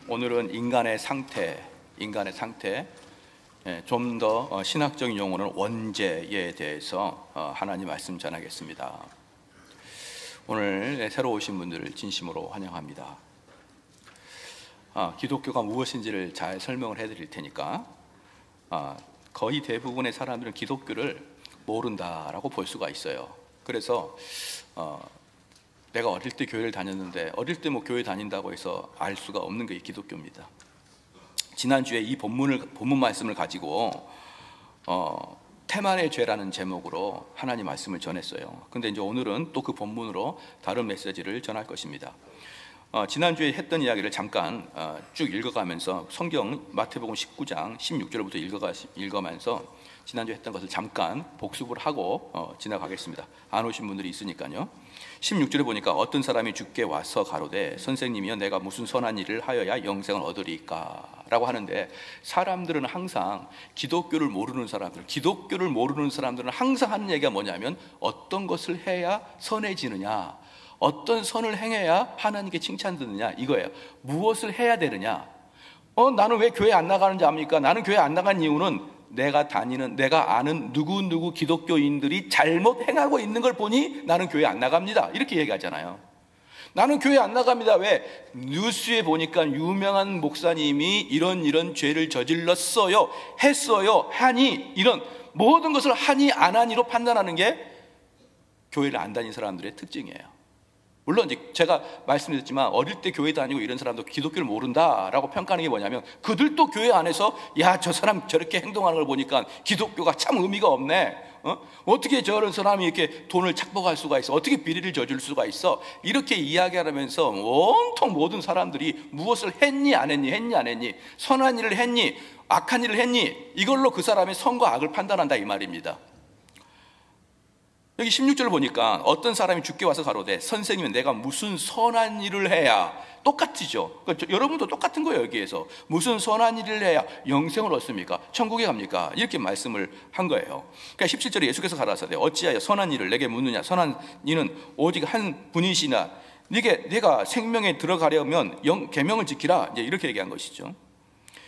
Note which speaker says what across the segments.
Speaker 1: 오늘은 인간의 상태, 좀 더 신학적인 용어는 원죄에 대해서 하나님 말씀 전하겠습니다. 오늘 새로 오신 분들을 진심으로 환영합니다. 기독교가 무엇인지를 잘 설명을 해드릴 테니까 거의 대부분의 사람들은 기독교를 모른다라고 볼 수가 있어요. 그래서 내가 어릴 때 교회를 다녔는데 어릴 때 교회 다닌다고 해서 알 수가 없는 게 기독교입니다. 지난주에 이 본문 말씀을 가지고 태만의 죄라는 제목으로 하나님 말씀을 전했어요. 근데 이제 오늘은 또 그 본문으로 다른 메시지를 전할 것입니다. 지난주에 했던 이야기를 잠깐 쭉 읽어가면서 성경 마태복음 19장 16절부터 읽어가면서 지난주에 했던 것을 잠깐 복습을 하고 지나가겠습니다. 안 오신 분들이 있으니까요. 16절에 보니까 어떤 사람이 주께 와서 가로되 선생님이여 내가 무슨 선한 일을 하여야 영생을 얻으리까 라고 하는데, 사람들은 항상 기독교를 모르는 사람들은 항상 하는 얘기가 뭐냐면 어떤 것을 해야 선해지느냐, 어떤 선을 행해야 하나님께 칭찬받느냐 이거예요. 무엇을 해야 되느냐. 나는 왜 교회 안 나가는지 압니까? 나는 교회 안 나간 이유는 내가 아는 누구 기독교인들이 잘못 행하고 있는 걸 보니 나는 교회 안 나갑니다. 이렇게 얘기하잖아요. 나는 교회 안 나갑니다. 왜? 뉴스에 보니까 유명한 목사님이 이런 죄를 저질렀어요, 했어요, 하니, 이런 모든 것을 하니 안 하니로 판단하는 게 교회를 안 다닌 사람들의 특징이에요. 물론 이제 제가 말씀드렸지만 어릴 때 교회 다니고 이런 사람도 기독교를 모른다라고 평가하는 게 뭐냐면, 그들도 교회 안에서 야, 저 사람 저렇게 행동하는 걸 보니까 기독교가 참 의미가 없네. 어떻게 저런 사람이 이렇게 돈을 착복할 수가 있어? 어떻게 비리를 저질 수가 있어? 이렇게 이야기하면서 온통 모든 사람들이 무엇을 했니 안 했니, 선한 일을 했니 악한 일을 했니, 이걸로 그 사람의 선과 악을 판단한다 이 말입니다. 여기 16절을 보니까 어떤 사람이 주께 와서 가로되 선생님은 내가 무슨 선한 일을 해야, 똑같죠. 그러니까 여러분도 똑같은 거예요. 여기에서 무슨 선한 일을 해야 영생을 얻습니까? 천국에 갑니까? 이렇게 말씀을 한 거예요. 그러니까 17절에 예수께서 가라사대 어찌하여 선한 일을 내게 묻느냐, 선한 이는 오직 한 분이시나 네가 생명에 들어가려면 계명을 지키라, 이제 이렇게 얘기한 것이죠.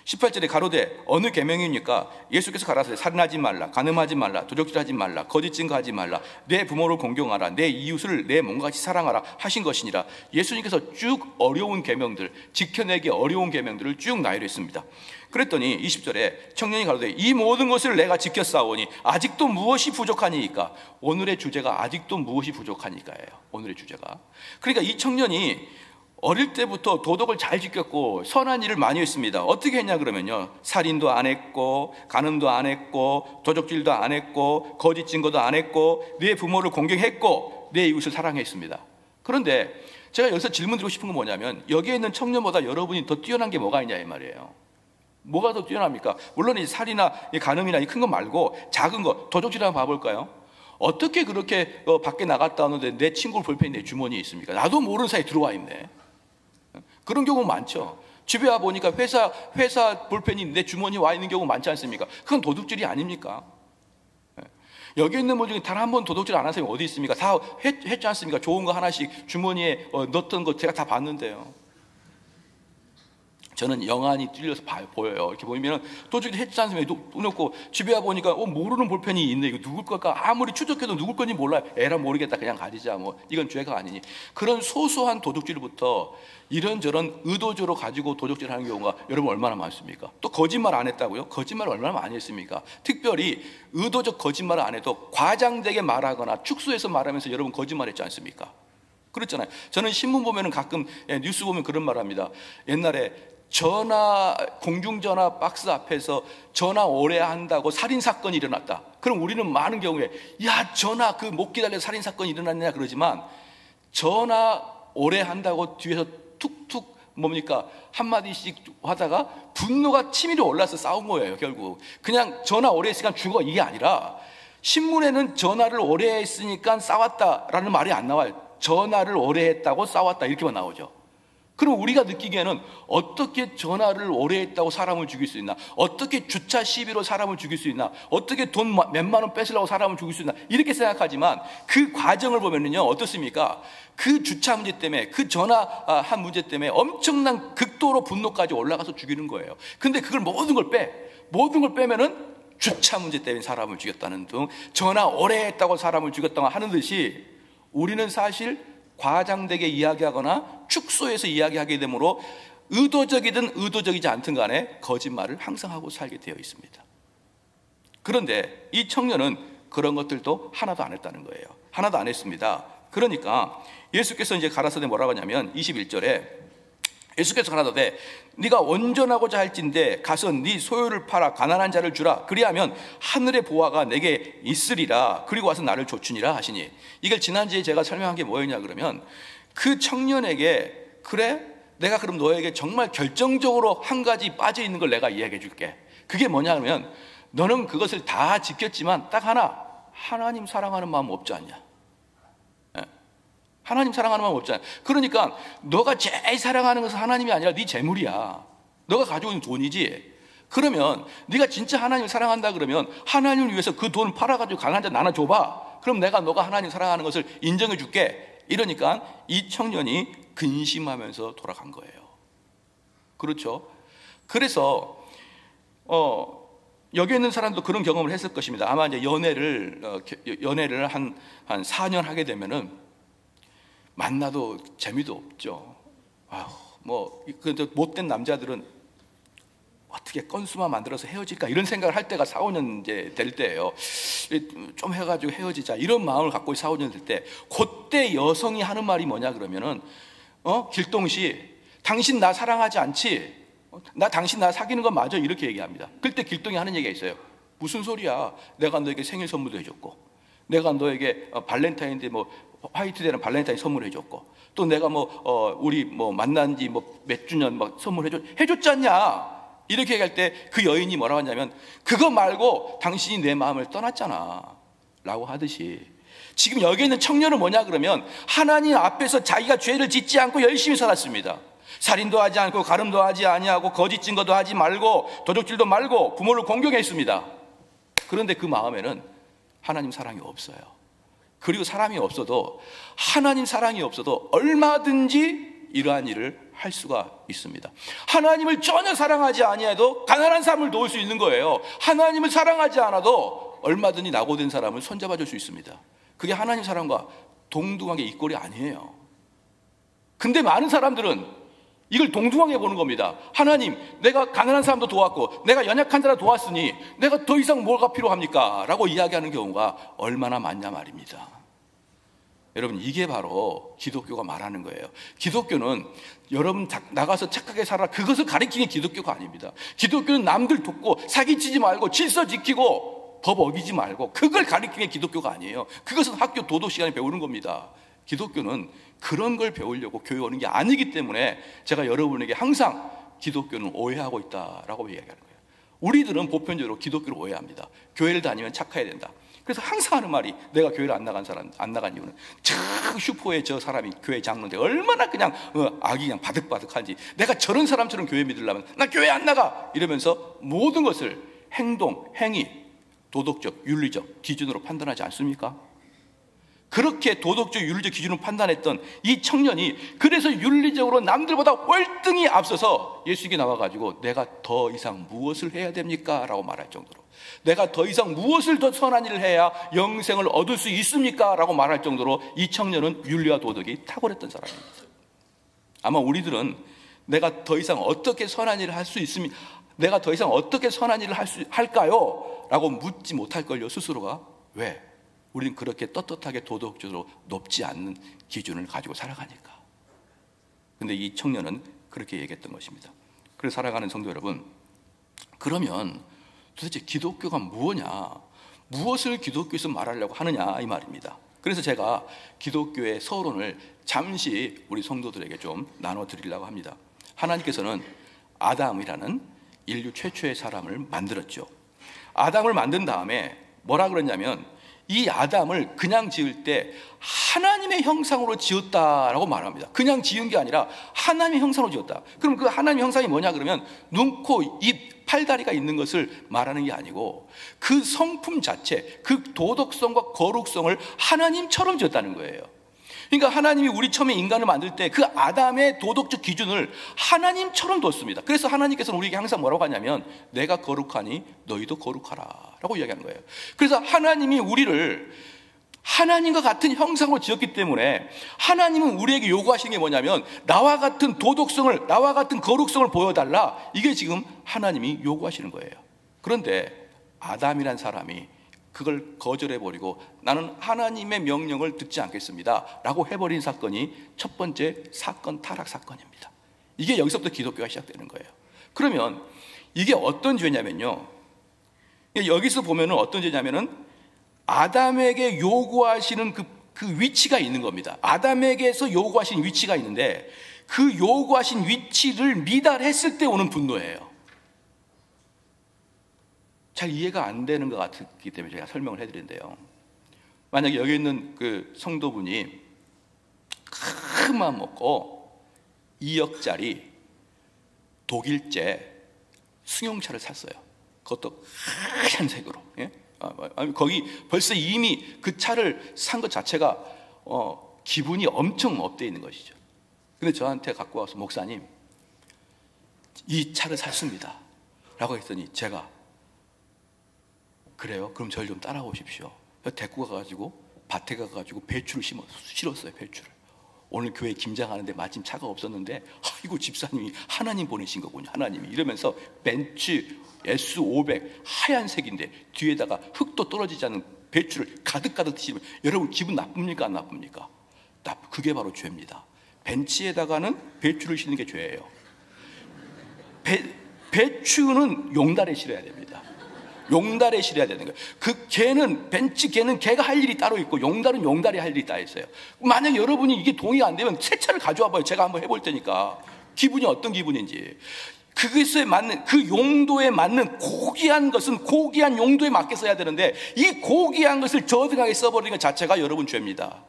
Speaker 1: 18절에 가로되 어느 계명입니까? 예수께서 가라사대 살인하지 말라, 간음하지 말라, 도적질하지 말라, 거짓 증거하지 말라, 내 부모를 공경하라, 내 이웃을 내 몸같이 사랑하라 하신 것이니라. 예수님께서 쭉 어려운 계명들, 지켜내기 어려운 계명들을 쭉 나열했습니다. 그랬더니 20절에 청년이 가로되 이 모든 것을 내가 지켰사오니 아직도 무엇이 부족하니까. 오늘의 주제가 아직도 무엇이 부족하니까예요. 오늘의 주제가. 그러니까 이 청년이 어릴 때부터 도덕을 잘 지켰고 선한 일을 많이 했습니다. 어떻게 했냐 그러면요, 살인도 안 했고, 간음도 안 했고, 도적질도 안 했고, 거짓 증거도 안 했고, 내 부모를 공경했고, 내 이웃을 사랑했습니다. 그런데 제가 여기서 질문드리고 싶은 건 뭐냐면, 여기에 있는 청년보다 여러분이 더 뛰어난 게 뭐가 있냐 이 말이에요. 뭐가 더 뛰어납니까? 물론 이 살이나 이 간음이나 이 큰 거 말고 작은 거, 도적질 한번 봐볼까요? 어떻게 그렇게 밖에 나갔다 오는데 내 친구를 볼펜이 내 주머니에 있습니까? 나도 모르는 사이에 들어와 있네. 그런 경우 많죠. 집에 와 보니까 회사 볼펜이 내 주머니에 와 있는 경우 많지 않습니까? 그건 도둑질이 아닙니까? 여기 있는 분 중에 단 한 번 도둑질 안 한 사람이 어디 있습니까? 다 했지 않습니까? 좋은 거 하나씩 주머니에 넣었던 거 제가 다 봤는데요. 저는 영안이 뚫려서 보여요. 이렇게 보이면 도둑질 했지 않습니까? 놓고 집에 와 보니까 모르는 볼펜이 있네. 이거 누굴 걸까? 아무리 추적해도 누굴 건지 몰라요. 에라 모르겠다, 그냥 가리자, 이건 죄가 아니니. 그런 소소한 도둑질부터 이런저런 의도적으로 가지고 도둑질하는 경우가 여러분 얼마나 많습니까? 또 거짓말 안 했다고요? 거짓말을 얼마나 많이 했습니까? 특별히 의도적 거짓말을 안 해도 과장되게 말하거나 축소해서 말하면서 여러분 거짓말했지 않습니까? 그렇잖아요. 저는 신문 보면은 가끔 뉴스 보면 그런 말 합니다. 옛날에 공중전화 박스 앞에서 전화 오래 한다고 살인사건이 일어났다. 그럼 우리는 많은 경우에 야, 전화 못 기다려 살인사건이 일어났냐 그러지만, 전화 오래 한다고 뒤에서 툭툭 한마디씩 하다가 분노가 치밀어 올라서 싸운 거예요. 결국 그냥 전화 오래 했으니까 죽어, 이게 아니라 신문에는 전화를 오래 했으니까 싸웠다라는 말이 안 나와요. 전화를 오래 했다고 싸웠다 이렇게만 나오죠. 그럼 우리가 느끼기에는 어떻게 전화를 오래 했다고 사람을 죽일 수 있나? 어떻게 주차 시비로 사람을 죽일 수 있나? 어떻게 돈 몇만 원 뺏으려고 사람을 죽일 수 있나? 이렇게 생각하지만 그 과정을 보면은요, 어떻습니까? 그 주차 문제 때문에, 그 전화한 문제 때문에 엄청난 극도로 분노까지 올라가서 죽이는 거예요. 근데 그걸 모든 걸 빼면은 주차 문제 때문에 사람을 죽였다는 등, 전화 오래 했다고 사람을 죽였다고 하는 듯이 우리는 사실 과장되게 이야기하거나 축소해서 이야기하게 되므로 의도적이든 의도적이지 않든 간에 거짓말을 항상 하고 살게 되어 있습니다. 그런데 이 청년은 그런 것들도 하나도 안 했다는 거예요. 하나도 안 했습니다. 그러니까 예수께서 이제 가라사대 뭐라고 하냐면 21절에 예수께서 가라사대 네가 원전하고자 할진대 가서 네 소유를 팔아 가난한 자를 주라. 그리하면 하늘의 보화가 내게 있으리라. 그리고 와서 나를 좇으니라 하시니, 이걸 지난주에 제가 설명한 게 뭐였냐 그러면, 그 청년에게 그래 내가 그럼 너에게 정말 결정적으로 한 가지 빠져 있는 걸 내가 이야기해 줄게. 그게 뭐냐 하면, 너는 그것을 다 지켰지만 딱 하나, 하나님 사랑하는 마음 없지 않냐. 하나님 사랑하는 마음 없잖아요. 그러니까 너가 제일 사랑하는 것은 하나님이 아니라 네 재물이야. 너가 가지고 있는 돈이지. 그러면 네가 진짜 하나님을 사랑한다 그러면 하나님을 위해서 그 돈을 팔아가지고 가난한 자 나눠 줘봐. 그럼 내가 너가 하나님 사랑하는 것을 인정해 줄게. 이러니까 이 청년이 근심하면서 돌아간 거예요. 그렇죠? 그래서 여기 있는 사람도 그런 경험을 했을 것입니다. 아마 이제 연애를 한 4년 하게 되면은 만나도 재미도 없죠. 근데 못된 남자들은 어떻게 건수만 만들어서 헤어질까 이런 생각을 할 때가 4, 5년 이제 될 때예요. 좀 해가지고 헤어지자 이런 마음을 갖고 4, 5년 될 때, 그때 여성이 하는 말이 뭐냐 그러면은, 길동씨, 당신 나 사랑하지 않지? 당신 나 사귀는 건 맞아? 이렇게 얘기합니다. 그때 길동이 하는 얘기가 있어요. 무슨 소리야? 내가 너에게 생일 선물도 해줬고, 내가 너에게 발렌타인데이 화이트데이는 발렌타인 선물해줬고, 또 내가 우리 만난 지 몇 주년 해줬지 않냐? 이렇게 얘기할 때 그 여인이 뭐라고 하냐면, 그거 말고 당신이 내 마음을 떠났잖아 라고 하듯이, 지금 여기 있는 청년은 뭐냐 그러면 하나님 앞에서 자기가 죄를 짓지 않고 열심히 살았습니다. 살인도 하지 않고 가늠도 하지 아니하고 거짓 증거도 하지 말고 도적질도 말고 부모를 공경했습니다. 그런데 그 마음에는 하나님 사랑이 없어요. 그리고 사람이 없어도, 하나님 사랑이 없어도 얼마든지 이러한 일을 할 수가 있습니다. 하나님을 전혀 사랑하지 아니해도 가난한 사람을 도울 수 있는 거예요. 하나님을 사랑하지 않아도 얼마든지 낙오된 사람을 손잡아 줄 수 있습니다. 그게 하나님 사랑과 동등하게 이꼴이 아니에요. 근데 많은 사람들은 이걸 동등하게 보는 겁니다. 하나님, 내가 가난한 사람도 도왔고 내가 연약한 자라 도왔으니 내가 더 이상 뭐가 필요합니까? 라고 이야기하는 경우가 얼마나 많냐 말입니다. 여러분, 이게 바로 기독교가 말하는 거예요. 기독교는 여러분 나가서 착하게 살아, 그것을 가리키는 기독교가 아닙니다. 기독교는 남들 돕고 사기치지 말고 질서 지키고 법 어기지 말고, 그걸 가리키는 게 기독교가 아니에요. 그것은 학교 도덕 시간에 배우는 겁니다. 기독교는 그런 걸 배우려고 교회 오는 게 아니기 때문에 제가 여러분에게 항상 기독교는 오해하고 있다라고 이야기하는 거예요. 우리들은 보편적으로 기독교를 오해합니다. 교회를 다니면 착해야 된다. 그래서 항상 하는 말이, 내가 교회를 안 나간 이유는 저 슈퍼에 저 사람이 교회 장로인데 얼마나 그냥 악이 그냥 바득바득한지, 내가 저런 사람처럼 교회 믿으려면 나 교회 안 나가 이러면서 모든 것을 행동, 행위, 도덕적, 윤리적 기준으로 판단하지 않습니까? 그렇게 도덕적, 윤리적 기준으로 판단했던 이 청년이 그래서 윤리적으로 남들보다 월등히 앞서서 예수에게 나와가지고 내가 더 이상 무엇을 해야 됩니까? 라고 말할 정도로, 내가 더 이상 무엇을 더 선한 일을 해야 영생을 얻을 수 있습니까? 라고 말할 정도로 이 청년은 윤리와 도덕이 탁월했던 사람입니다. 아마 우리들은 내가 더 이상 어떻게 선한 일을 할 수 있습니까? 내가 더 이상 어떻게 선한 일을 할까요? 라고 묻지 못할 걸요, 스스로가. 왜? 우리는 그렇게 떳떳하게 도덕적으로 높지 않는 기준을 가지고 살아가니까. 근데 이 청년은 그렇게 얘기했던 것입니다. 그래서 살아가는 성도 여러분, 그러면 도대체 기독교가 뭐냐? 무엇을 기독교에서 말하려고 하느냐? 이 말입니다. 그래서 제가 기독교의 서론을 잠시 우리 성도들에게 좀 나눠드리려고 합니다. 하나님께서는 아담이라는 인류 최초의 사람을 만들었죠. 아담을 만든 다음에 뭐라 그랬냐면, 이 아담을 그냥 지을 때 하나님의 형상으로 지었다라고 말합니다. 그냥 지은 게 아니라 하나님의 형상으로 지었다. 그럼 그 하나님의 형상이 뭐냐 그러면 눈, 코, 입, 팔다리가 있는 것을 말하는 게 아니고 그 성품 자체, 그 도덕성과 거룩성을 하나님처럼 지었다는 거예요. 그러니까 하나님이 우리 처음에 인간을 만들 때 그 아담의 도덕적 기준을 하나님처럼 뒀습니다. 그래서 하나님께서는 우리에게 항상 뭐라고 하냐면 내가 거룩하니 너희도 거룩하라 라고 이야기하는 거예요. 그래서 하나님이 우리를 하나님과 같은 형상으로 지었기 때문에 하나님은 우리에게 요구하시는 게 뭐냐면 나와 같은 도덕성을, 나와 같은 거룩성을 보여달라. 이게 지금 하나님이 요구하시는 거예요. 그런데 아담이란 사람이 그걸 거절해버리고 나는 하나님의 명령을 듣지 않겠습니다 라고 해버린 사건이 첫 번째 사건, 타락 사건입니다. 이게 여기서부터 기독교가 시작되는 거예요. 그러면 이게 어떤 죄냐면요, 여기서 보면은 어떤 죄냐면은 아담에게 요구하시는 그 위치가 있는 겁니다. 아담에게서 요구하신 위치가 있는데 그 요구하신 위치를 미달했을 때 오는 분노예요. 잘 이해가 안 되는 것 같기 때문에 제가 설명을 해드린대요. 만약에 여기 있는 그 성도분이 큰 마음 먹고 2억짜리 독일제 승용차를 샀어요. 그것도 하얀색으로. 예? 거기 벌써 이미 그 차를 산 것 자체가 기분이 엄청 업되어 있는 것이죠. 근데 저한테 갖고 와서 목사님 이 차를 샀습니다 라고 했더니 제가 그래요? 그럼 저를 좀 따라오십시오. 데리고 가가지고 밭에 가가지고 배추를 실었어요. 배추를. 오늘 교회 김장하는데 마침 차가 없었는데 아이고 집사님이 하나님 보내신 거군요. 하나님이. 이러면서 벤츠 S500 하얀색인데 뒤에다가 흙도 떨어지지 않는 배추를 가득가득 드시면 여러분 기분 나쁩니까 안 나쁩니까? 그게 바로 죄입니다. 벤츠에다가는 배추를 실는 게 죄예요. 배추는 용달에 실어야 됩니다. 용달에 실어야 되는 거예요. 그 개는 벤츠 개는 개가 할 일이 따로 있고 용달은 용달이 할 일이 따로 있어요. 만약 여러분이 이게 동의가 안 되면 새 차를 가져와 봐요. 제가 한번 해볼 테니까 기분이 어떤 기분인지. 그것에 맞는 그 용도에 맞는 고귀한 것은 고귀한 용도에 맞게 써야 되는데 이 고귀한 것을 저등하게 써버리는 것 자체가 여러분 죄입니다.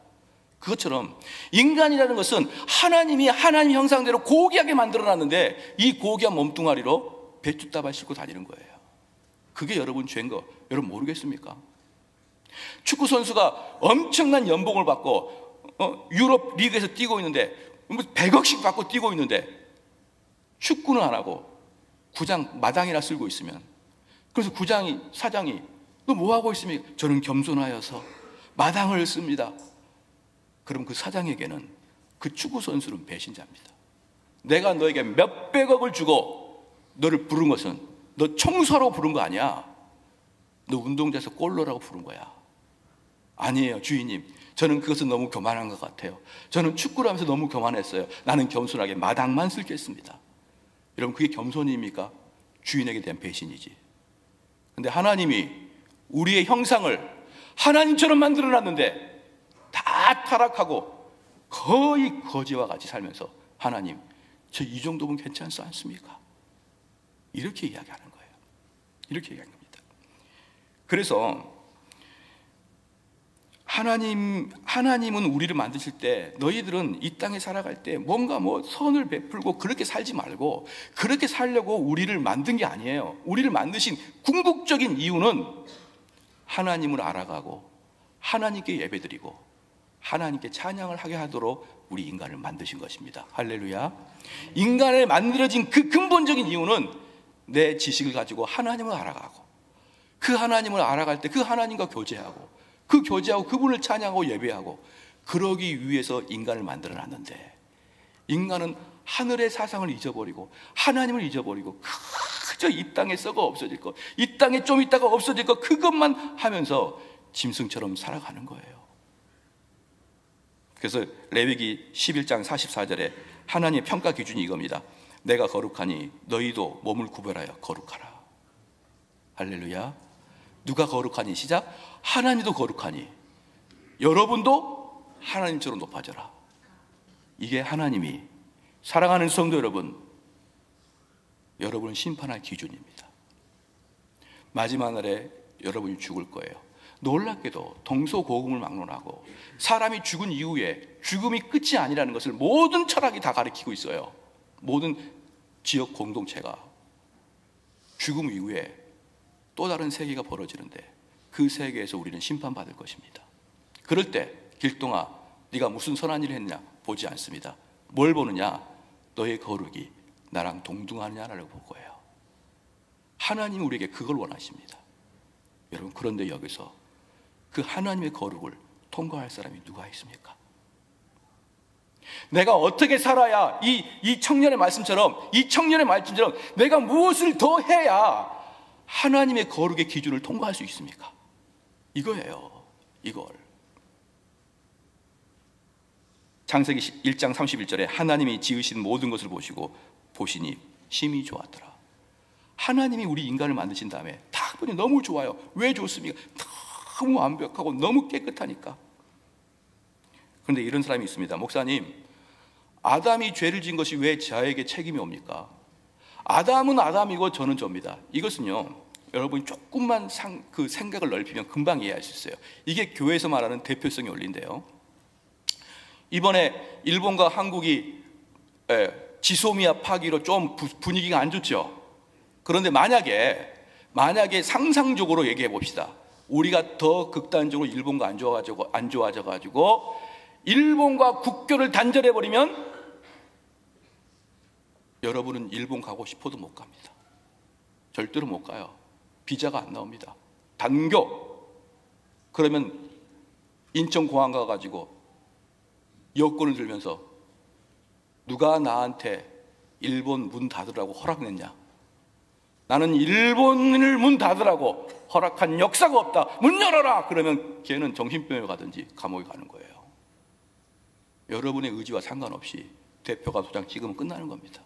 Speaker 1: 그것처럼 인간이라는 것은 하나님이 하나님 형상대로 고귀하게 만들어놨는데 이 고귀한 몸뚱아리로 배추다발 싣고 다니는 거예요. 그게 여러분 죄인 거 여러분 모르겠습니까? 축구 선수가 엄청난 연봉을 받고 유럽 리그에서 뛰고 있는데 100억씩 받고 뛰고 있는데 축구는 안 하고 구장 마당이나 쓸고 있으면, 그래서 사장이 너 뭐 하고 있습니까? 저는 겸손하여서 마당을 씁니다. 그럼 그 사장에게는 그 축구 선수는 배신자입니다. 내가 너에게 몇백억을 주고 너를 부른 것은 너 청소하라고 부른 거 아니야. 너 운동장에서 골 넣으라고 부른 거야. 아니에요 주인님, 저는 그것은 너무 교만한 것 같아요. 저는 축구를 하면서 너무 교만했어요. 나는 겸손하게 마당만 쓸겠습니다. 여러분 그게 겸손입니까? 주인에게 대한 배신이지. 근데 하나님이 우리의 형상을 하나님처럼 만들어놨는데 다 타락하고 거의 거지와 같이 살면서 하나님 저 이 정도면 괜찮지 않습니까? 이렇게 이야기하는 거예요. 이렇게 이야기합니다. 그래서 하나님은 우리를 만드실 때 너희들은 이 땅에 살아갈 때 뭔가 선을 베풀고 그렇게 살지 말고 그렇게 살려고 우리를 만든 게 아니에요. 우리를 만드신 궁극적인 이유는 하나님을 알아가고 하나님께 예배드리고 하나님께 찬양을 하게 하도록 우리 인간을 만드신 것입니다. 할렐루야. 인간을 만들어진 그 근본적인 이유는 내 지식을 가지고 하나님을 알아가고 그 하나님을 알아갈 때 그 하나님과 교제하고 그분을 찬양하고 예배하고 그러기 위해서 인간을 만들어놨는데 인간은 하늘의 사상을 잊어버리고 하나님을 잊어버리고 그저 이 땅에 썩어 없어질 것, 이 땅에 좀 있다가 없어질 것 그것만 하면서 짐승처럼 살아가는 거예요. 그래서 레위기 11장 44절에 하나님의 평가 기준이 이겁니다. 내가 거룩하니 너희도 몸을 구별하여 거룩하라. 할렐루야. 누가 거룩하니? 시작. 하나님도 거룩하니 여러분도 하나님처럼 높아져라. 이게 하나님이 사랑하는 성도 여러분, 여러분을 심판할 기준입니다. 마지막 날에 여러분이 죽을 거예요. 놀랍게도 동서고금을 막론하고 사람이 죽은 이후에 죽음이 끝이 아니라는 것을 모든 철학이 다 가리키고 있어요. 모든 지역 공동체가 죽음 이후에 또 다른 세계가 벌어지는데 그 세계에서 우리는 심판받을 것입니다. 그럴 때 길동아 네가 무슨 선한 일을 했냐 보지 않습니다. 뭘 보느냐? 너의 거룩이 나랑 동등하느냐를 볼 거예요. 하나님이 우리에게 그걸 원하십니다. 여러분, 그런데 여기서 그 하나님의 거룩을 통과할 사람이 누가 있습니까? 내가 어떻게 살아야 이 청년의 말씀처럼 내가 무엇을 더 해야 하나님의 거룩의 기준을 통과할 수 있습니까? 이거예요. 이걸. 창세기 1장 31절에 하나님이 지으신 모든 것을 보시니 심히 좋았더라. 하나님이 우리 인간을 만드신 다음에 딱 보니 너무 좋아요. 왜 좋습니까? 너무 완벽하고 너무 깨끗하니까. 그런데 이런 사람이 있습니다. 목사님, 아담이 죄를 지은 것이 왜 저에게 책임이 옵니까? 아담은 아담이고 저는 저입니다. 이것은요, 여러분이 조금만 그 생각을 넓히면 금방 이해할 수 있어요. 이게 교회에서 말하는 대표성의 원리인데요. 이번에 일본과 한국이 지소미아 파기로 좀 분위기가 안 좋죠. 그런데 만약에 상상적으로 얘기해 봅시다. 우리가 더 극단적으로 일본과 안 좋아져가지고 일본과 국교를 단절해 버리면 여러분은 일본 가고 싶어도 못 갑니다. 절대로 못 가요. 비자가 안 나옵니다. 단교. 그러면 인천공항 가가지고 여권을 들면서 누가 나한테 일본 문 닫으라고 허락냈냐? 나는 일본을 문 닫으라고 허락한 역사가 없다. 문 열어라! 그러면 걔는 정신병에 가든지 감옥에 가는 거예요. 여러분의 의지와 상관없이 대표가 도장 찍으면 끝나는 겁니다.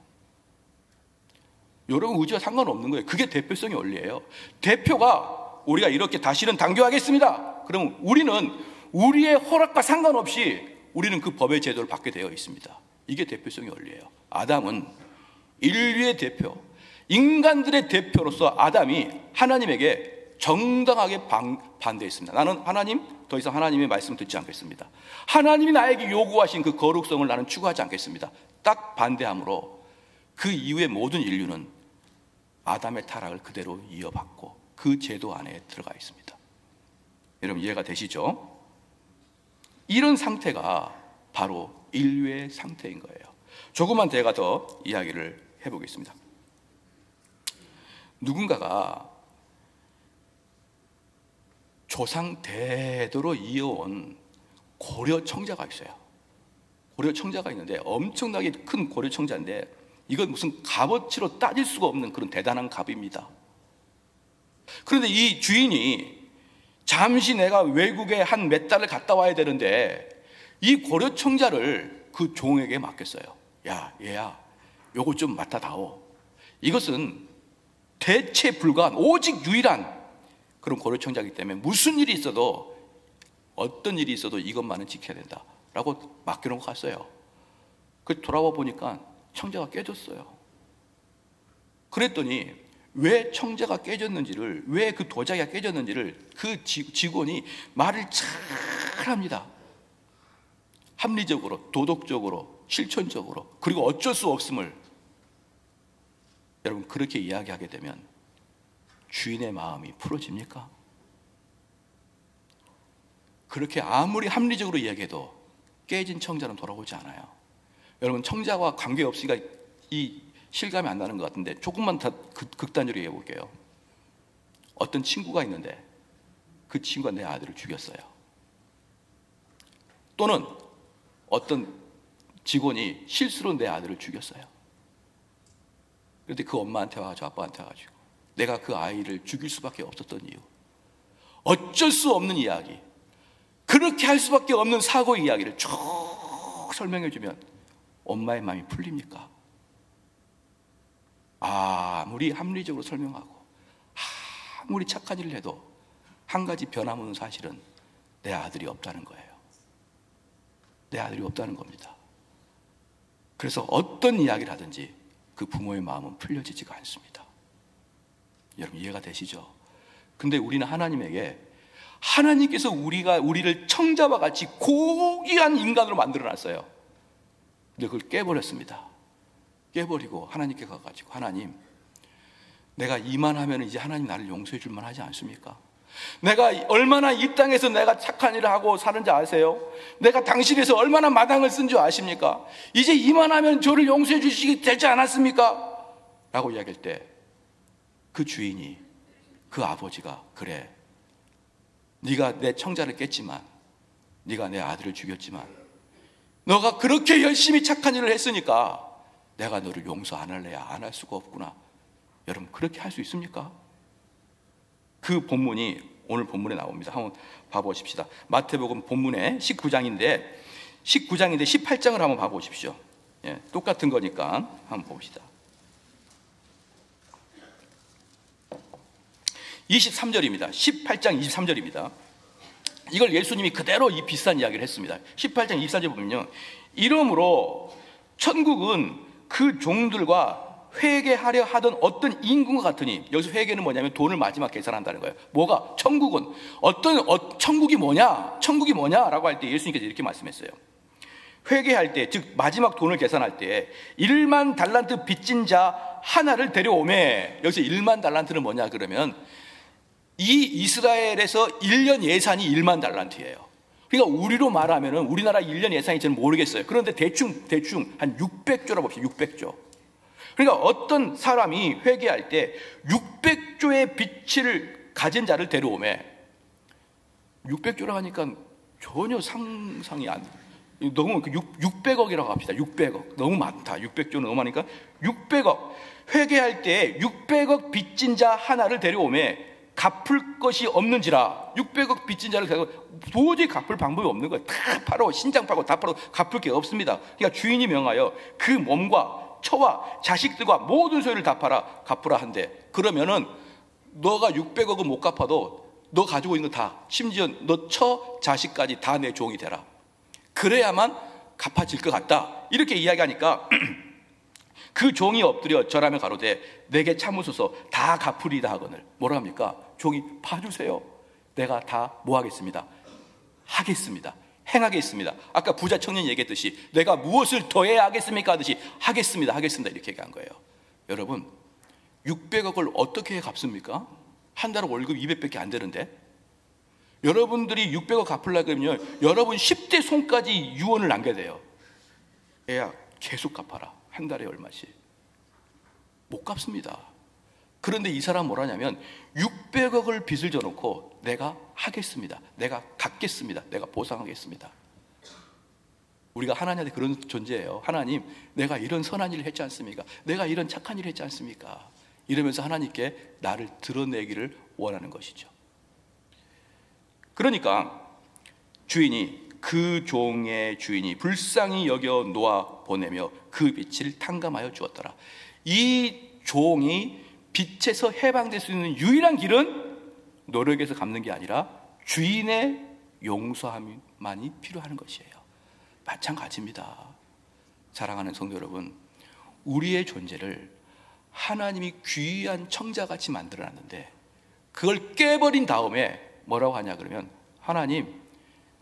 Speaker 1: 여러분 의지와 상관없는 거예요. 그게 대표성의 원리예요. 대표가 우리가 이렇게 다시는 단교하겠습니다. 그러면 우리는 우리의 허락과 상관없이 우리는 그 법의 제도를 받게 되어 있습니다. 이게 대표성의 원리예요. 아담은 인류의 대표, 인간들의 대표로서 아담이 하나님에게 정당하게 반대했습니다. 나는 더 이상 하나님의 말씀을 듣지 않겠습니다. 하나님이 나에게 요구하신 그 거룩성을 나는 추구하지 않겠습니다. 딱 반대함으로 그 이후의 모든 인류는 아담의 타락을 그대로 이어받고 그 제도 안에 들어가 있습니다. 여러분 이해가 되시죠? 이런 상태가 바로 인류의 상태인 거예요. 조금만 제가 더 이야기를 해보겠습니다. 누군가가 조상 대대로 이어온 고려 청자가 있어요. 고려 청자가 있는데 엄청나게 큰 고려 청자인데 이건 무슨 값어치로 따질 수가 없는 그런 대단한 값입니다. 그런데 이 주인이 잠시 내가 외국에 한 몇 달을 갔다 와야 되는데 이 고려 청자를 그 종에게 맡겼어요. 야, 얘야, 요거 좀 맡아다오. 이것은 대체 불가한 오직 유일한 그런 고려 청자이기 때문에 무슨 일이 있어도 어떤 일이 있어도 이것만은 지켜야 된다라고 맡겨놓고 갔어요. 그 돌아와 보니까 청자가 깨졌어요. 그랬더니 왜 청자가 깨졌는지를, 왜 그 도자기가 깨졌는지를 그 직원이 말을 잘 합니다. 합리적으로, 도덕적으로, 실천적으로, 그리고 어쩔 수 없음을. 여러분 그렇게 이야기하게 되면 주인의 마음이 풀어집니까? 그렇게 아무리 합리적으로 이야기해도 깨진 청자는 돌아오지 않아요. 여러분 청자와 관계없으니까 이 실감이 안 나는 것 같은데 조금만 더 극단적으로 얘기해 볼게요. 어떤 친구가 있는데 그 친구가 내 아들을 죽였어요. 또는 어떤 직원이 실수로 내 아들을 죽였어요. 그런데 그 엄마한테 와가지고 아빠한테 와가지고 내가 그 아이를 죽일 수밖에 없었던 이유, 어쩔 수 없는 이야기, 그렇게 할 수밖에 없는 사고의 이야기를 쭉 설명해 주면 엄마의 마음이 풀립니까? 아무리 합리적으로 설명하고 아무리 착한 일을 해도 한 가지 변함없는 사실은 내 아들이 없다는 거예요. 내 아들이 없다는 겁니다. 그래서 어떤 이야기를 하든지 그 부모의 마음은 풀려지지가 않습니다. 여러분 이해가 되시죠? 근데 우리는 하나님에게 하나님께서 우리를 청자와 같이 고귀한 인간으로 만들어놨어요. 근데 그걸 깨버렸습니다. 깨버리고 하나님께 가가지고, 하나님, 내가 이만하면 이제 하나님 나를 용서해 줄 만하지 않습니까? 내가 얼마나 이 땅에서 내가 착한 일을 하고 사는지 아세요? 내가 당신에서 얼마나 마당을 쓴 줄 아십니까? 이제 이만하면 저를 용서해 주시기 되지 않았습니까? 라고 이야기할 때 그 주인이, 그 아버지가, 그래, 네가 내 청자를 깼지만, 네가 내 아들을 죽였지만, 너가 그렇게 열심히 착한 일을 했으니까 내가 너를 용서 안 할래야 안 할 수가 없구나. 여러분, 그렇게 할 수 있습니까? 그 본문이 오늘 본문에 나옵니다. 한번 봐보십시다. 마태복음 본문에 19장인데 18장을 한번 봐보십시오. 예, 똑같은 거니까 한번 봅시다. 23절입니다. 18장 23절입니다. 이걸 예수님이 그대로 이 비슷한 이야기를 했습니다. 18장 24절 보면요, 이러므로 천국은 그 종들과 회개하려 하던 어떤 임금과 같으니, 여기서 회개는 뭐냐면 돈을 마지막 계산한다는 거예요. 뭐가? 천국은 천국이 뭐냐? 천국이 뭐냐라고 할 때 예수님께서 이렇게 말씀했어요. 회개할 때, 즉 마지막 돈을 계산할 때 1만 달란트 빚진 자 하나를 데려오매. 여기서 1만 달란트는 뭐냐 그러면 이 이스라엘에서 1년 예산이 1만 달란트예요. 그러니까 우리로 말하면 우리나라 1년 예산이 저는 모르겠어요. 그런데 대충 한 600조라고 봅시다. 600조. 그러니까 어떤 사람이 회개할 때 600조의 빚을 가진 자를 데려오매. 600조라고 하니까 전혀 상상이 안 돼요. 너무 600억이라고 합시다. 600억. 너무 많다. 600조는 너무 많으니까 600억. 회개할 때 600억 빚진 자 하나를 데려오매 갚을 것이 없는지라. 600억 빚진 자를 데리고 도저히 갚을 방법이 없는 거예요. 다 팔아, 신장 팔고 다 팔아도 갚을 게 없습니다. 그러니까 주인이 명하여 그 몸과 처와 자식들과 모든 소유를 다 팔아 갚으라 한대. 그러면은 너가 600억은 못 갚아도 너 가지고 있는 거 다, 심지어 너 처, 자식까지 다 내 종이 되라. 그래야만 갚아질 것 같다. 이렇게 이야기하니까 그 종이 엎드려 절하며 가로되 내게 참으소서 다 갚으리다 하거늘. 뭐라 합니까? 종이 봐주세요. 내가 다 뭐 하겠습니다? 하겠습니다. 행하겠습니다. 아까 부자 청년이 얘기했듯이 내가 무엇을 더 해야 하겠습니까? 하듯이 하겠습니다. 이렇게 얘기한 거예요. 여러분, 600억을 어떻게 갚습니까? 한 달 월급 200밖에 안 되는데, 여러분들이 600억 갚으려고 하면요, 여러분 10대 손까지 유언을 남겨야 돼요. 애야 계속 갚아라. 한 달에 얼마씩. 못 갚습니다. 그런데 이 사람 뭐라냐면 600억을 빚을 져놓고 내가 하겠습니다. 내가 갚겠습니다. 내가 보상하겠습니다. 우리가 하나님한테 그런 존재예요. 하나님, 내가 이런 선한 일을 했지 않습니까? 내가 이런 착한 일을 했지 않습니까? 이러면서 하나님께 나를 드러내기를 원하는 것이죠. 그러니까 그 종의 주인이 불쌍히 여겨 놓아 보내며 그 빚을 탕감하여 주었더라. 이 종이 빚에서 해방될 수 있는 유일한 길은 노력해서 갚는 게 아니라 주인의 용서함만이 필요한 것이에요. 마찬가지입니다. 사랑하는 성도 여러분, 우리의 존재를 하나님이 귀한 청자같이 만들어놨는데 그걸 깨버린 다음에 뭐라고 하냐 그러면, 하나님,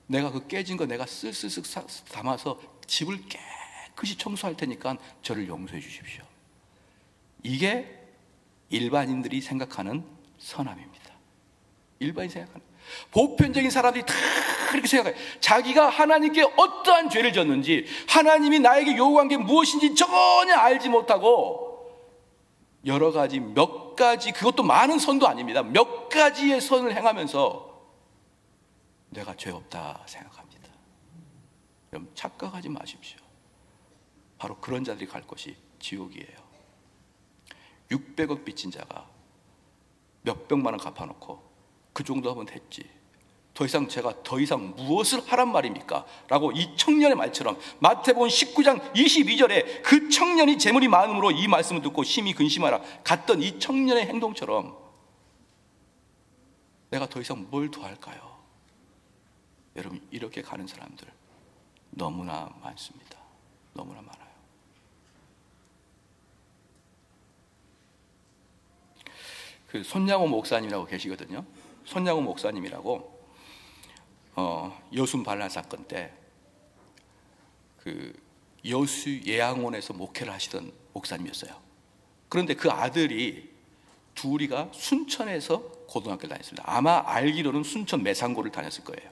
Speaker 1: 내가 그 깨진 거 내가 쓱쓱쓱 담아서 집을 깨끗이 청소할 테니까 저를 용서해 주십시오. 이게 일반인들이 생각하는 선함입니다. 일반인이 생각하는, 보편적인 사람들이 다 그렇게 생각해요. 자기가 하나님께 어떠한 죄를 졌는지, 하나님이 나에게 요구한 게 무엇인지 전혀 알지 못하고 여러 가지, 몇 가지, 그것도 많은 선도 아닙니다. 몇 가지의 선을 행하면서 내가 죄 없다 생각합니다. 여러분, 착각하지 마십시오. 바로 그런 자들이 갈 곳이 지옥이에요. 600억 빚진 자가 몇백만 원 갚아놓고 그 정도 하면 됐지, 제가 더 이상 무엇을 하란 말입니까? 라고 이 청년의 말처럼 마태복음 19장 22절에 그 청년이 재물이 많음으로 이 말씀을 듣고 심히 근심하라 갔던 이 청년의 행동처럼 내가 더 이상 뭘 더 할까요? 여러분, 이렇게 가는 사람들 너무나 많습니다. 너무나 많아요. 그 손양호 목사님이라고 계시거든요. 손양호 목사님이라고 여순 반란 사건 때 그 여수 예양원에서 목회를 하시던 목사님이었어요. 그런데 그 아들이 둘이가 순천에서 고등학교를 다녔습니다. 아마 알기로는 순천 매산고를 다녔을 거예요.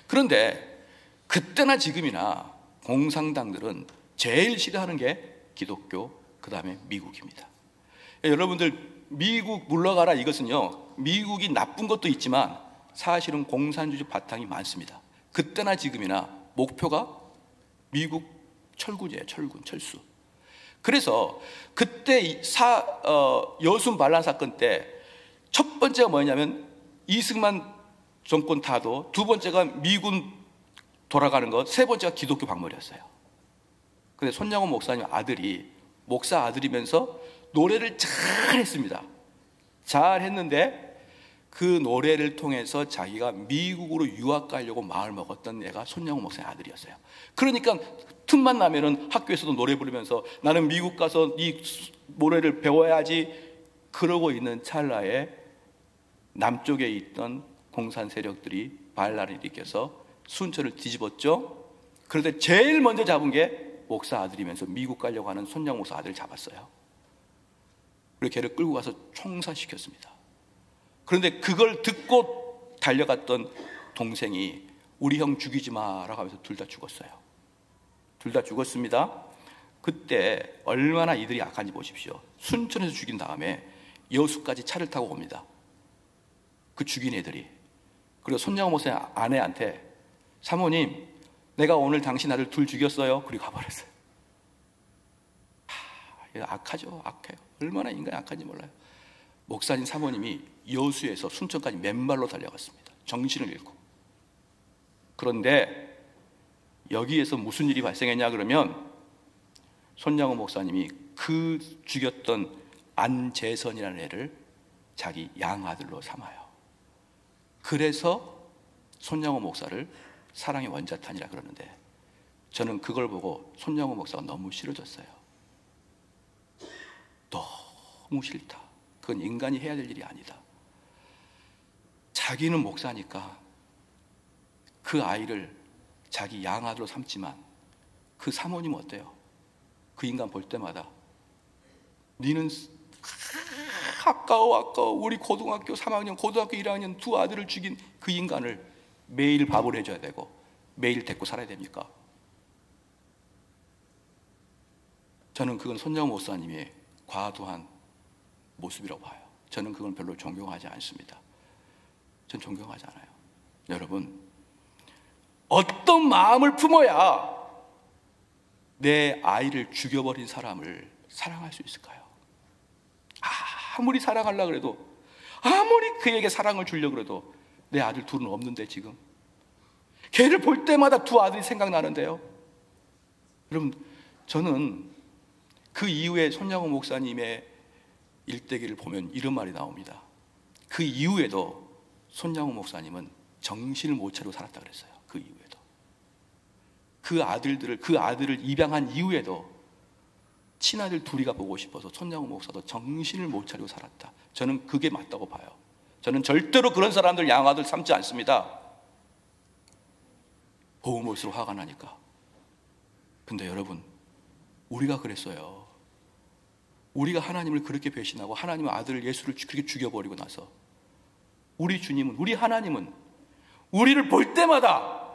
Speaker 1: 그런데 그때나 지금이나 공산당들은 제일 싫어하는 게 기독교, 그 다음에 미국입니다. 여러분들 미국 물러가라 이것은요, 미국이 나쁜 것도 있지만 사실은 공산주의 바탕이 많습니다. 그때나 지금이나 목표가 미국 철군이에요. 철군, 철수. 그래서 그때 여순 반란 사건 때 첫 번째가 뭐냐면 이승만 정권 타도, 두 번째가 미군 돌아가는 것, 세 번째가 기독교 박멸이었어요. 근데 손양원 목사님 아들이 목사 아들이면서 노래를 잘했습니다. 잘했는데 그 노래를 통해서 자기가 미국으로 유학 가려고 마음을 먹었던 애가 손양원 목사님 아들이었어요. 그러니까 틈만 나면은 학교에서도 노래 부르면서 나는 미국 가서 이 노래를 배워야지 그러고 있는 찰나에 남쪽에 있던 공산 세력들이 반란을 일으켜서 순천을 뒤집었죠. 그런데 제일 먼저 잡은 게 목사 아들이면서 미국 가려고 하는 손양원 목사 아들을 잡았어요. 그리고 걔를 끌고 가서 총살시켰습니다. 그런데 그걸 듣고 달려갔던 동생이 우리 형 죽이지 마라고 하면서 둘 다 죽었어요. 둘 다 죽었습니다. 그때 얼마나 이들이 악한지 보십시오. 순천에서 죽인 다음에 여수까지 차를 타고 옵니다. 그 죽인 애들이. 그리고 손양원 목사님 아내한테 사모님, 내가 오늘 당신 아들 둘 죽였어요. 그리고 가버렸어요. 악하죠. 악해요. 얼마나 인간이 악한지 몰라요. 목사님 사모님이 여수에서 순천까지 맨발로 달려갔습니다. 정신을 잃고. 그런데 여기에서 무슨 일이 발생했냐 그러면 손양원 목사님이 그 죽였던 안재선이라는 애를 자기 양아들로 삼아요. 그래서 손양원 목사를 사랑의 원자탄이라 그러는데 저는 그걸 보고 손양원 목사가 너무 싫어졌어요. 너무 싫다. 그건 인간이 해야 될 일이 아니다. 자기는 목사니까 그 아이를 자기 양아들로 삼지만 그 사모님은 어때요? 그 인간 볼 때마다 니는 아까워 우리 고등학교 3학년 고등학교 1학년 두 아들을 죽인 그 인간을 매일 밥을 해줘야 되고 매일 데리고 살아야 됩니까? 저는 그건 손양원 목사님의 과도한 모습이라고 봐요. 저는 그건 별로 존경하지 않습니다. 전 존경하지 않아요. 여러분, 어떤 마음을 품어야 내 아이를 죽여버린 사람을 사랑할 수 있을까요? 아무리 사랑하려고 해도, 아무리 그에게 사랑을 주려고 해도 내 아들 둘은 없는데 지금 걔를 볼 때마다 두 아들이 생각나는데요. 여러분, 저는 그 이후에 손양원 목사님의 일대기를 보면 이런 말이 나옵니다. 그 이후에도 손양원 목사님은 정신을 못 차리고 살았다 그랬어요. 그 이후에도 그 아들을 입양한 이후에도 친아들 둘이가 보고 싶어서 손양원 목사도 정신을 못 차리고 살았다. 저는 그게 맞다고 봐요. 저는 절대로 그런 사람들 양아들 삼지 않습니다. 보고 볼수록 화가 나니까. 근데 여러분, 우리가 그랬어요. 우리가 하나님을 그렇게 배신하고 하나님의 아들을 예수를 그렇게 죽여버리고 나서 우리 주님은, 우리 하나님은 우리를 볼 때마다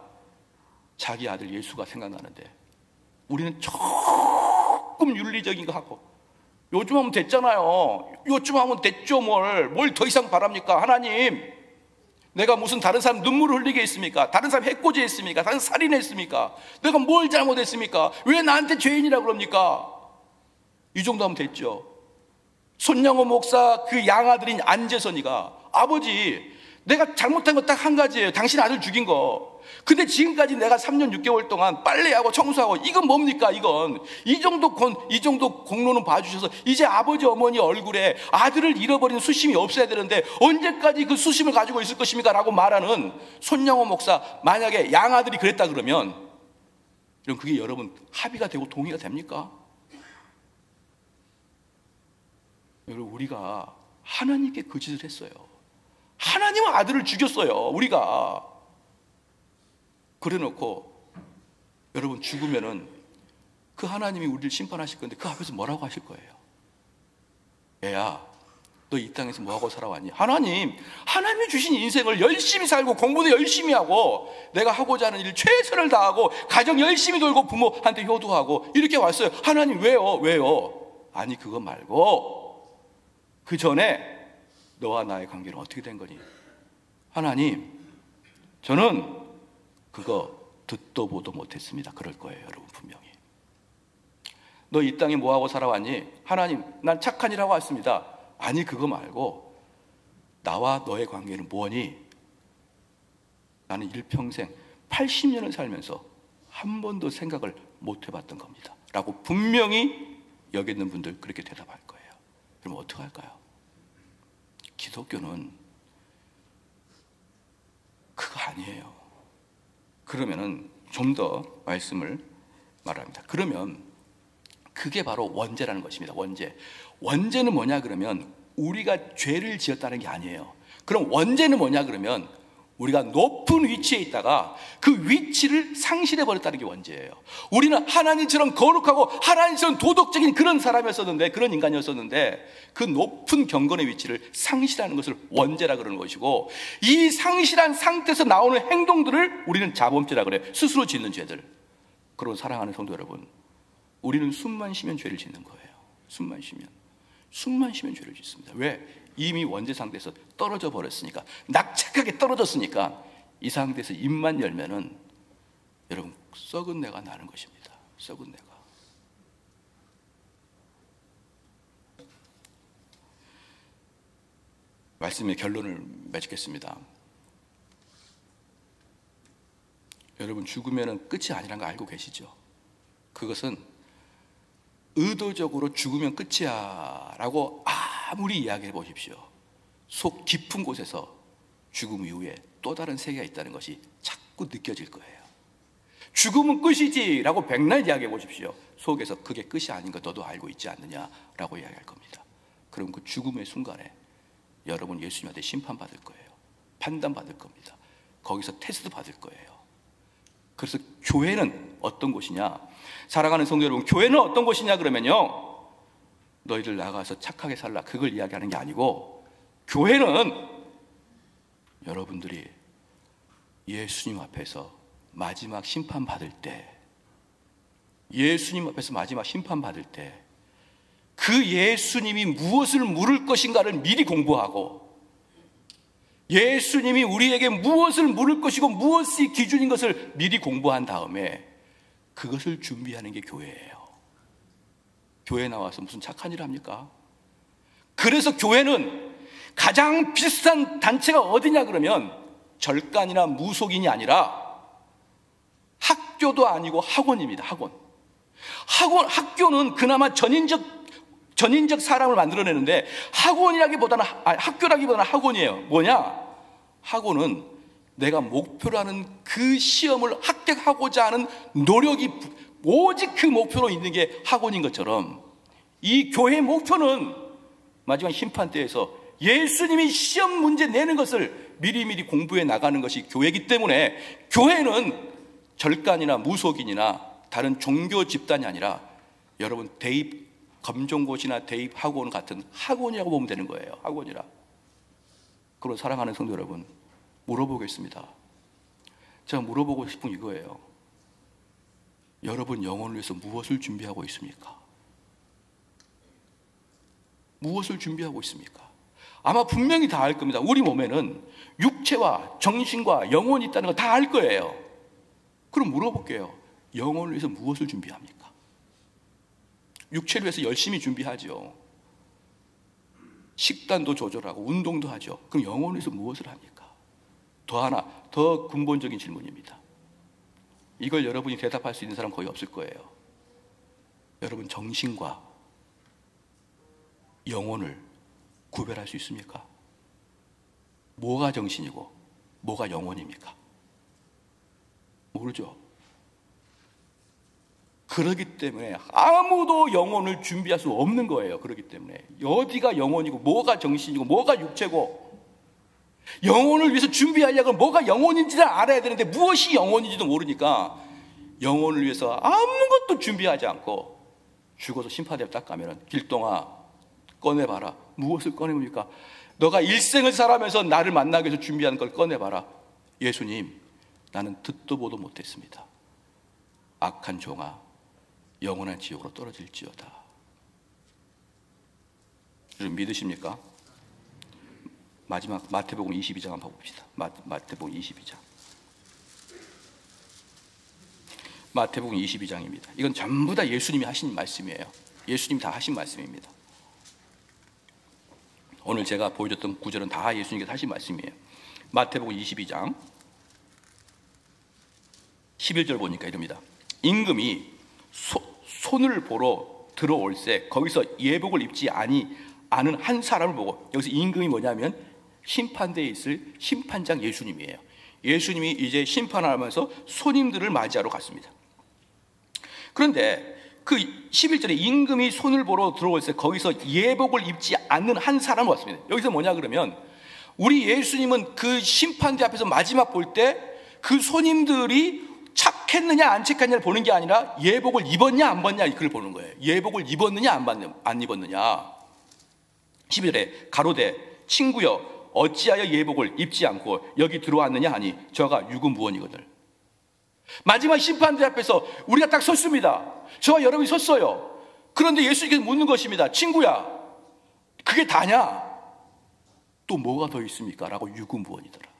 Speaker 1: 자기 아들 예수가 생각나는데 우리는 조금 윤리적인 거 하고 요즘 하면 됐잖아요. 요즘 하면 됐죠. 뭘 더 이상 바랍니까? 하나님, 내가 무슨 다른 사람 눈물을 흘리게 했습니까? 다른 사람 해코지 했습니까? 다른 사람 살인했습니까? 내가 뭘 잘못했습니까? 왜 나한테 죄인이라고 그럽니까? 이 정도 하면 됐죠. 손양원 목사 그 양아들인 안재선이가 아버지, 내가 잘못한 거 딱 한 가지예요. 당신 아들 죽인 거. 근데 지금까지 내가 3년 6개월 동안 빨래하고 청소하고 이건 뭡니까? 이건 이 정도 공로는 봐주셔서 이제 아버지 어머니 얼굴에 아들을 잃어버린 수심이 없어야 되는데 언제까지 그 수심을 가지고 있을 것입니까? 라고 말하는 손양원 목사, 만약에 양아들이 그랬다 그러면 그럼 그게 여러분 합의가 되고 동의가 됩니까? 여러분, 우리가 하나님께 그 짓을 했어요. 하나님은 아들을 죽였어요, 우리가. 그래 놓고 여러분 죽으면은 그 하나님이 우리를 심판하실 건데 그 앞에서 뭐라고 하실 거예요? 얘야, 너 이 땅에서 뭐하고 살아왔니? 하나님이 주신 인생을 열심히 살고 공부도 열심히 하고 내가 하고자 하는 일 최선을 다하고 가정 열심히 돌고 부모한테 효도하고 이렇게 왔어요. 하나님 왜요? 아니 그거 말고 그 전에 너와 나의 관계는 어떻게 된 거니? 하나님, 저는 그거 듣도 보도 못했습니다. 그럴 거예요, 여러분. 분명히 너 이 땅에 뭐하고 살아왔니? 하나님, 난 착한 일하고 왔습니다. 아니 그거 말고 나와 너의 관계는 뭐니? 나는 일평생 80년을 살면서 한 번도 생각을 못 해봤던 겁니다 라고 분명히 여기 있는 분들 그렇게 대답할 거예요. 그럼 어떻게 할까요? 기독교는 그거 아니에요. 그러면은 좀 더 말씀을 말합니다. 그러면 그게 바로 원죄라는 것입니다. 원죄는 뭐냐 그러면 우리가 죄를 지었다는 게 아니에요. 그럼 원죄는 뭐냐 그러면 우리가 높은 위치에 있다가 그 위치를 상실해 버렸다는 게 원죄예요. 우리는 하나님처럼 거룩하고 하나님처럼 도덕적인 그런 사람이었었는데, 그런 인간이었었는데 그 높은 경건의 위치를 상실하는 것을 원죄라 그러는 것이고, 이 상실한 상태에서 나오는 행동들을 우리는 자범죄라 그래요. 스스로 짓는 죄들. 그리고 사랑하는 성도 여러분, 우리는 숨만 쉬면 죄를 짓는 거예요. 숨만 쉬면 죄를 짓습니다. 왜? 이미 원죄 상태에서 떨어져 버렸으니까, 낙착하게 떨어졌으니까. 이 상태에서 입만 열면은 여러분 썩은 내가 나는 것입니다. 썩은 내가. 말씀의 결론을 맺겠습니다. 여러분 죽으면은 끝이 아니라는 거 알고 계시죠? 그것은 의도적으로 죽으면 끝이야 라고 아무리 이야기해 보십시오, 속 깊은 곳에서 죽음 이후에 또 다른 세계가 있다는 것이 자꾸 느껴질 거예요. 죽음은 끝이지 라고 백날 이야기해 보십시오, 속에서 그게 끝이 아닌 거 너도 알고 있지 않느냐라고 이야기할 겁니다. 그럼 그 죽음의 순간에 여러분 예수님한테 심판받을 거예요. 판단받을 겁니다. 거기서 테스트 받을 거예요. 그래서 교회는 어떤 곳이냐, 사랑하는 성도 여러분, 교회는 어떤 곳이냐 그러면요, 너희들 나가서 착하게 살라 그걸 이야기하는 게 아니고, 교회는 여러분들이 예수님 앞에서 마지막 심판받을 때, 예수님 앞에서 마지막 심판받을 때 그 예수님이 무엇을 물을 것인가를 미리 공부하고, 예수님이 우리에게 무엇을 물을 것이고 무엇이 기준인 것을 미리 공부한 다음에 그것을 준비하는 게 교회예요. 교회 나와서 무슨 착한 일을 합니까? 그래서 교회는 가장 비싼 단체가 어디냐 그러면 절간이나 무속인이 아니라 학교도 아니고 학원입니다. 학교는 그나마 전인적 사람을 만들어내는데, 학교라기보다는 학원이에요. 뭐냐? 학원은 내가 목표로 하는 그 시험을 합격하고자 하는 노력이 오직 그 목표로 있는 게 학원인 것처럼, 이 교회의 목표는 마지막 심판대에서 예수님이 시험 문제 내는 것을 미리미리 공부해 나가는 것이 교회이기 때문에, 교회는 절간이나 무속인이나 다른 종교 집단이 아니라 여러분 대입 검정고시나 대입 학원 같은 학원이라고 보면 되는 거예요. 학원이라. 그리고 사랑하는 성도 여러분, 물어보겠습니다. 제가 물어보고 싶은 이거예요. 여러분 영혼을 위해서 무엇을 준비하고 있습니까? 무엇을 준비하고 있습니까? 아마 분명히 다 알 겁니다. 우리 몸에는 육체와 정신과 영혼이 있다는 거 다 알 거예요. 그럼 물어볼게요. 영혼을 위해서 무엇을 준비합니까? 육체를 위해서 열심히 준비하죠. 식단도 조절하고 운동도 하죠. 그럼 영혼을 위해서 무엇을 합니까? 더 근본적인 질문입니다. 이걸 여러분이 대답할 수 있는 사람 거의 없을 거예요. 여러분 정신과 영혼을 구별할 수 있습니까? 뭐가 정신이고 뭐가 영혼입니까? 모르죠. 그렇기 때문에 아무도 영혼을 준비할 수 없는 거예요. 그렇기 때문에 어디가 영혼이고 뭐가 정신이고 뭐가 육체고, 영혼을 위해서 준비하려고 뭐가 영혼인지를 알아야 되는데 무엇이 영혼인지도 모르니까 영혼을 위해서 아무것도 준비하지 않고 죽어서 심판대에 딱 가면은 길동아 꺼내봐라. 무엇을 꺼내봅니까? 너가 일생을 살아면서 나를 만나기 위해서 준비한 걸 꺼내봐라. 예수님, 나는 듣도 보도 못했습니다. 악한 종아, 영원한 지옥으로 떨어질지어다. 여러분 믿으십니까? 마지막 마태복음 22장 한번 봅시다. 마태복음 22장. 마태복음 22장입니다. 이건 전부 다 예수님이 하신 말씀이에요. 예수님이 다 하신 말씀입니다. 오늘 제가 보여줬던 구절은 다 예수님께서 하신 말씀이에요. 마태복음 22장 11절 보니까 이럽니다. 임금이 손을 보러 들어올새 거기서 예복을 입지 않은 한 사람을 보고, 여기서 임금이 뭐냐면 심판대에 있을 심판장 예수님이에요. 예수님이 이제 심판을 하면서 손님들을 맞이하러 갔습니다. 그런데 그 11절에 임금이 손을 보러 들어올새 거기서 예복을 입지 않는 한 사람을 왔습니다. 여기서 뭐냐 그러면 우리 예수님은 그 심판대 앞에서 마지막 볼 때 그 손님들이 착했느냐 안 착했느냐를 보는 게 아니라 예복을 입었냐 안 입었냐 그걸 보는 거예요. 예복을 입었느냐 안 입었느냐. 11절에 가로되 친구여 어찌하여 예복을 입지 않고 여기 들어왔느냐 하니 저가 유구무원이거늘. 마지막 심판대 앞에서 우리가 딱 섰습니다. 저와 여러분이 섰어요. 그런데 예수님께서 묻는 것입니다. 친구야, 그게 다냐? 또 뭐가 더 있습니까? 라고 유구무원이더라.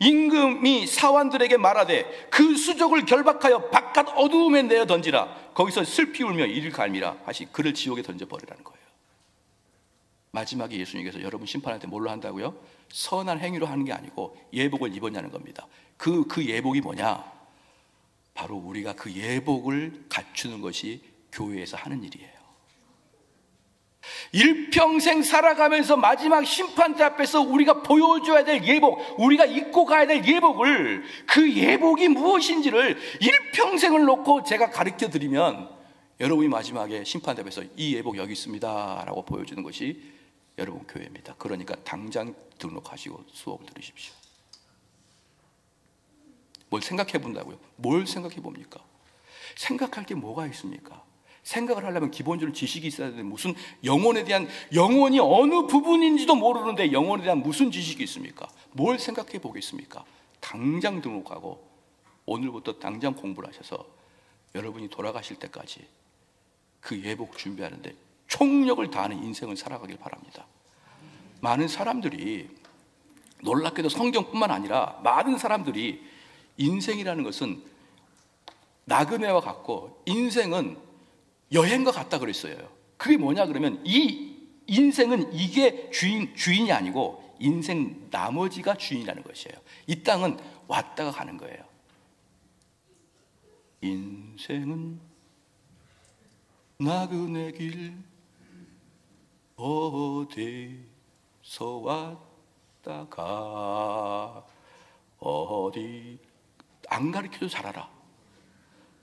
Speaker 1: 임금이 사환들에게 말하되 그 수족을 결박하여 바깥 어두움에 내어 던지라. 거기서 슬피 울며 이를 갈미라 하시 그를 지옥에 던져버리라는 거예요. 마지막에 예수님께서 여러분 심판할 때 뭘로 한다고요? 선한 행위로 하는 게 아니고 예복을 입었냐는 겁니다. 그 예복이 뭐냐? 바로 우리가 그 예복을 갖추는 것이 교회에서 하는 일이에요. 일평생 살아가면서 마지막 심판대 앞에서 우리가 보여줘야 될 예복, 우리가 입고 가야 될 예복을, 그 예복이 무엇인지를 일평생을 놓고 제가 가르쳐 드리면 여러분이 마지막에 심판대 앞에서 이 예복 여기 있습니다 라고 보여주는 것이 여러분 교회입니다. 그러니까 당장 등록하시고 수업을 들으십시오. 뭘 생각해 본다고요? 뭘 생각해 봅니까? 생각할 게 뭐가 있습니까? 생각을 하려면 기본적으로 지식이 있어야 되는데 무슨 영혼이 어느 부분인지도 모르는데 영혼에 대한 무슨 지식이 있습니까? 뭘 생각해 보겠습니까? 당장 등록하고 오늘부터 당장 공부를 하셔서 여러분이 돌아가실 때까지 그 예복 준비하는데 총력을 다하는 인생을 살아가길 바랍니다. 많은 사람들이, 놀랍게도 성경뿐만 아니라 많은 사람들이 인생이라는 것은 나그네와 같고 인생은 여행과 같다 그랬어요. 그게 뭐냐 그러면 이 인생은 이게 주인이 아니고 인생 나머지가 주인이라는 것이에요. 이 땅은 왔다가 가는 거예요. 인생은 나그네 길 어디서 왔다가 어디. 안 가르쳐도 잘 알아.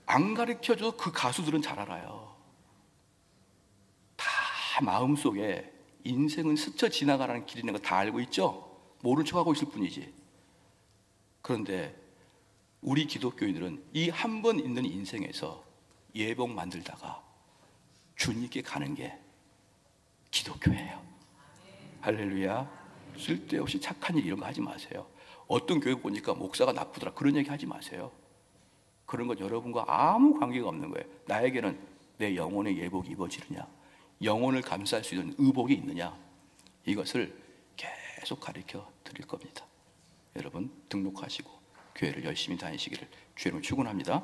Speaker 1: 안 가르쳐도 그 가수들은 잘 알아요. 다 마음속에 인생은 스쳐 지나가라는 길이라는 거 다 알고 있죠? 모른 척하고 있을 뿐이지. 그런데 우리 기독교인들은 이 한 번 있는 인생에서 예복 만들다가 주님께 가는 게 기독교예요. 할렐루야. 쓸데없이 착한 일 이런 거 하지 마세요. 어떤 교회 보니까 목사가 나쁘더라 그런 얘기 하지 마세요. 그런 건 여러분과 아무 관계가 없는 거예요. 나에게는 내 영혼의 예복이 입어지느냐, 영혼을 감쌀 수 있는 의복이 있느냐, 이것을 계속 가르쳐 드릴 겁니다. 여러분 등록하시고 교회를 열심히 다니시기를 주님으로 축원합니다.